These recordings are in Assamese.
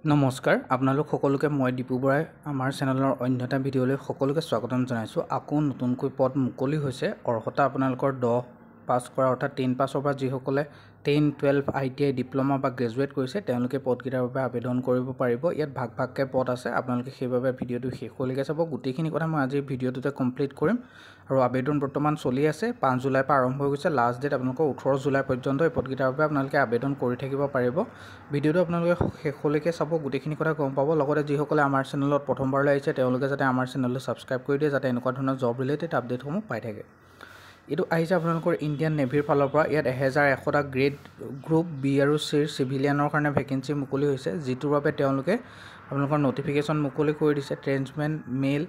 নমস্কাৰ আপোনালোক সকলোকে মই দীপু বৰাই আমাৰ চেনেলৰ অন্যটা ভিডিঅ'লৈ সকলোকে স্বাগতম জনাইছোঁ। আকৌ নতুনকৈ পদ মুকলি হৈছে। অৰ্হতা আপোনালোকৰ 10 পাছ কৰা অৰ্থাৎ 10 পাছৰ পৰা যিসকলে 10, 12 ITI ডিপ্ল'মা বা গ্ৰেজুৱেট কৰিছে তেওঁলোকে পদকেইটাৰ বাবে আবেদন কৰিব পাৰিব। ইয়াত ভাগ ভাগকৈ পদ আছে, আপোনালোকে সেইবাবে ভিডিঅ'টো শেষলৈকে চাব। গোটেইখিনি কথা মই আজিৰ ভিডিঅ'টোতে কমপ্লিট কৰিম। আৰু আবেদন বৰ্তমান চলি আছে, 5 জুলাইৰ পৰা আৰম্ভ হৈ গৈছে। লাষ্ট ডেট আপোনালোকৰ 18 জুলাই পৰ্যন্ত এই পদকেইটাৰ বাবে আপোনালোকে আবেদন কৰি থাকিব পাৰিব। ভিডিঅ'টো আপোনালোকে শেষলৈকে চাব, গোটেইখিনি কথা গম পাব। লগতে যিসকলে আমাৰ চেনেলত প্ৰথমবাৰলৈ আহিছে তেওঁলোকে যাতে আমাৰ চেনেলটো ছাবস্ক্ৰাইব কৰি দিয়ে, যাতে এনেকুৱা ধৰণৰ জব ৰিলেটেড আপডেটসমূহ পাই থাকে। এইটো আহিছে আপোনালোকৰ ইণ্ডিয়ান নেভিৰ ফালৰ পৰা। ইয়াত 1100টা গ্ৰেড গ্ৰুপ বি আৰু চিৰ চিভিলিয়ানৰ কাৰণে ভেকেঞ্চি মুকলি হৈছে, যিটোৰ বাবে তেওঁলোকে আপোনালোকৰ নটিফিকেশ্যন মুকলি কৰি দিছে। ট্ৰেন্সমেন, মেল,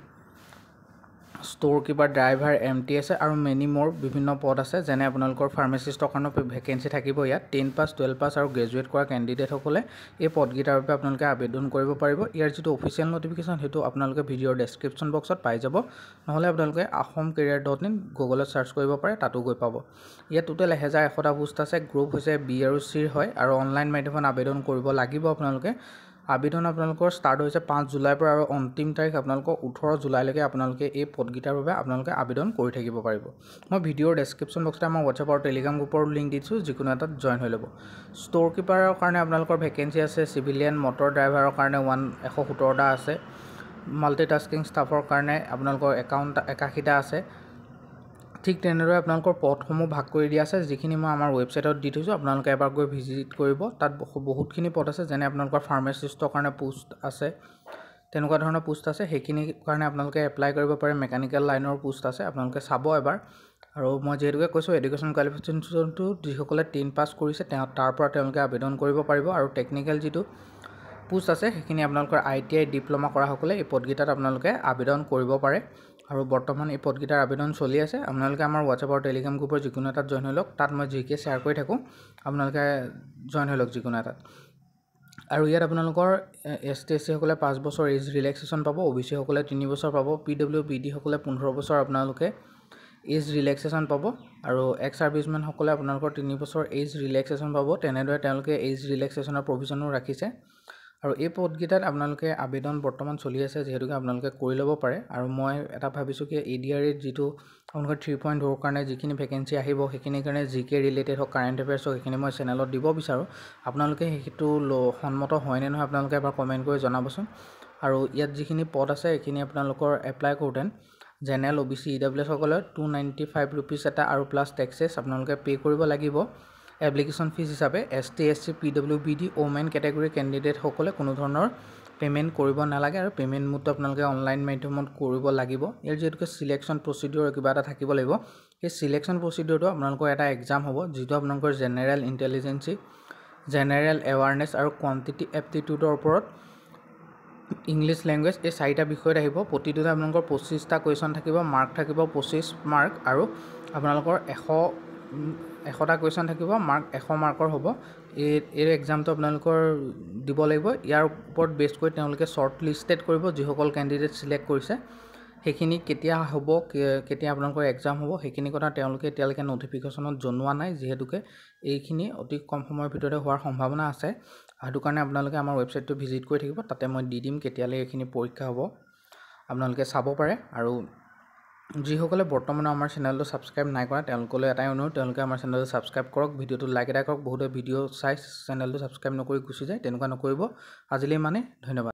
ষ্ট'ৰ কিপাৰ, ড্ৰাইভাৰ, MTS আৰু মেনি মোৰ বিভিন্ন পদ আছে। যেনে আপোনালোকৰ ফাৰ্মাচিষ্টৰ কাৰণেও ভেকেঞ্চি থাকিব। ইয়াত 10 পাছ, 12 পাছ আৰু গ্ৰেজুৱেট কৰা কেণ্ডিডেটসকলে এই পদকেইটাৰ বাবে আপোনালোকে আবেদন কৰিব পাৰিব। ইয়াৰ যিটো অফিচিয়েল নটিফিকেশ্যন সেইটো আপোনালোকে ভিডিঅ'ৰ ডেছক্ৰিপশ্যন বক্সত পাই যাব, নহ'লে আপোনালোকে ahomcareer.in গুগলত চাৰ্চ কৰিব পাৰে, তাতো গৈ পাব। ইয়াত টোটেল 1100টা পোষ্ট আছে। গ্ৰুপ হৈছে বি আৰু চিৰ হয় আৰু অনলাইন মাধ্যমত আবেদন কৰিব লাগিব আপোনালোকে। আবেদন আপোনালোকৰ ষ্টাৰ্ট হৈছে 5 জুলাইৰ পৰা আৰু অন্তিম তাৰিখ আপোনালোকৰ 18 জুলাইলৈকে আপোনালোকে এই পদকেইটাৰ বাবে আপোনালোকে আবেদন কৰি থাকিব পাৰিব। মই ভিডিঅ'ৰ ডেছক্ৰিপশ্যন বক্সতে আমাৰ হোৱাটছআপ আৰু টেলিগ্ৰাম গ্ৰুপৰ লিংক দিছোঁ, যিকোনো এটাত জইন হৈ ল'ব। ষ্ট'ৰ কিপাৰৰ কাৰণে আপোনালোকৰ ভেকেঞ্চি আছে। চিভিলিয়ান মটৰ ড্ৰাইভাৰৰ কাৰণে 117টা আছে। মাল্টিটাস্কিং ষ্টাফৰ কাৰণে আপোনালোকৰ 81টা আছে। ঠিক তেনেদৰে আপোনালোকৰ পদসমূহ ভাগ কৰি দিয়া আছে, যিখিনি মই আমাৰ ৱেবছাইটত দি থৈছোঁ। আপোনালোকে এবাৰ গৈ ভিজিট কৰিব, তাত বহুতখিনি পদ আছে। যেনে আপোনালোকৰ ফাৰ্মাচিষ্টৰ কাৰণে পোষ্ট আছে, তেনেকুৱা ধৰণৰ পোষ্ট আছে, সেইখিনিৰ কাৰণে আপোনালোকে এপ্লাই কৰিব পাৰে। মেকানিকেল লাইনৰ পোষ্ট আছে, আপোনালোকে চাব এবাৰ। আৰু মই যিহেতুকে কৈছোঁ এডুকেশ্যন কোৱালিফিকেশ্যনটো যিসকলে 10 পাছ কৰিছে তাৰ পৰা তেওঁলোকে আবেদন কৰিব পাৰিব। আৰু টেকনিকেল যিটো পোষ্ট আছে সেইখিনি আপোনালোকৰ ITI ডিপ্ল'মা কৰাসকলে এই পদকেইটাত আপোনালোকে আবেদন কৰিব পাৰে। আৰু বৰ্তমান এই পদকেইটাৰ আবেদন চলি আছে। আপোনালোকে আমাৰ হোৱাটছআপ আৰু টেলিগ্ৰাম গ্ৰুপৰ যিকোনো এটাত জইন হৈ লওক, তাত মই জিকে শ্বেয়াৰ কৰি থাকোঁ, আপোনালোকে জইন হৈ লওক যিকোনো এটাত। আৰু ইয়াত আপোনালোকৰ ST SC সকলে 5 বছৰ এজ ৰিলেক্সেশ্যন পাব, OBC সকলে 3 বছৰ পাব, PWBD সকলে 15 বছৰ আপোনালোকে এজ ৰিলেক্সেশ্যন পাব। আৰু এক্স ছাৰ্ভিচমেন সকলে আপোনালোকৰ 3 বছৰ এজ ৰিলেক্সেশ্যন পাব। তেনেদৰে তেওঁলোকে এজ ৰিলেক্সেশ্যনৰ প্ৰভিজনো ৰাখিছে। আৰু এই পদকেইটাত আপোনালোকে আবেদন বৰ্তমান চলি আছে, যিহেতুকে আপোনালোকে কৰি ল'ব পাৰে। আৰু মই এটা ভাবিছোঁ কি ADRE যিটো আপোনালোকৰ 3.0 কাৰণে যিখিনি ভেকেঞ্চি আহিব, সেইখিনিৰ কাৰণে GK ৰিলেটেড হওক, কাৰেণ্ট এফেয়াৰ্ছ হওক, সেইখিনি মই চেনেলত দিব বিচাৰোঁ। আপোনালোকে সেইটো সন্মত হয়নে নহয় আপোনালোকে এবাৰ কমেণ্ট কৰি জনাবচোন। আৰু ইয়াত যিখিনি পদ আছে সেইখিনি আপোনালোকৰ এপ্লাই কৰোঁতে জেনেৰেল, OBC, EWS সকলে 295 ৰুপিজ এটা আৰু প্লাছ টেক্সেছ আপোনালোকে পে' কৰিব লাগিব এপ্লিকেশ্যন ফিজ হিচাপে। ST SC, PWBD, women category কেণ্ডিডেটসকলে কোনো ধৰণৰ পে'মেণ্ট কৰিব নালাগে। আৰু পে'মেণ্ট মোডটো আপোনালোকে অনলাইন মাধ্যমত কৰিব লাগিব। ইয়াৰ যিহেতুকে চিলেকশ্যন প্ৰচিডিউৰ কিবা এটা থাকিব লাগিব, সেই চিলেকশ্যন প্ৰচিডিউৰটো আপোনালোকৰ এটা এক্সাম হ'ব, যিটো আপোনালোকৰ জেনেৰেল ইণ্টেলিজেঞ্চি, জেনেৰেল এৱাৰনেছ আৰু কোৱান্টিটি এপ্টিটিউডৰ ওপৰত ইংলিছ লেংগুৱেজ, এই 4টা বিষয়ত আহিব। প্ৰতিটোতে আপোনালোকৰ 25টা কুৱেশ্যন থাকিব, মাৰ্ক থাকিব 25 মাৰ্ক। আৰু আপোনালোকৰ 100টা কুৱেশ্যন থাকিব, মাৰ্ক 100 মাৰ্কৰ হ'ব। এই এক্সামটো আপোনালোকৰ দিব লাগিব। ইয়াৰ ওপৰত বেছ কৰি তেওঁলোকে শ্বৰ্ট লিষ্টেড কৰিব, যিসকল কেণ্ডিডেট চিলেক্ট কৰিছে। সেইখিনি কেতিয়া হ'ব, কেতিয়া আপোনালোকৰ এক্সাম হ'ব, সেইখিনি কথা তেওঁলোকে এতিয়ালৈকে নটিফিকেশ্যনত জনোৱা নাই, যিহেতুকে এইখিনি অতি কম সময়ৰ ভিতৰতে হোৱাৰ সম্ভাৱনা আছে। সেইটো কাৰণে আপোনালোকে আমাৰ ৱেবছাইটটো ভিজিট কৰি থাকিব, তাতে মই দি দিম কেতিয়ালৈ এইখিনি পৰীক্ষা হ'ব, আপোনালোকে চাব পাৰে। আৰু যিসকলে বৰ্তমানে আমাৰ চেনেলটো ছাবস্ক্ৰাইব নাই কৰা তেওঁলোকলৈ এটাই অনুৰোধ, তেওঁলোকে আমাৰ চেনেলটো ছাবস্ক্ৰাইব কৰক, ভিডিঅ'টো লাইক এটা কৰক। বহুতে ভিডিঅ' চাই চেনেলটো ছাবস্ক্ৰাইব নকৰি গুচি যায়, তেনেকুৱা নকৰিব। আজিলৈ মানে ধন্যবাদ।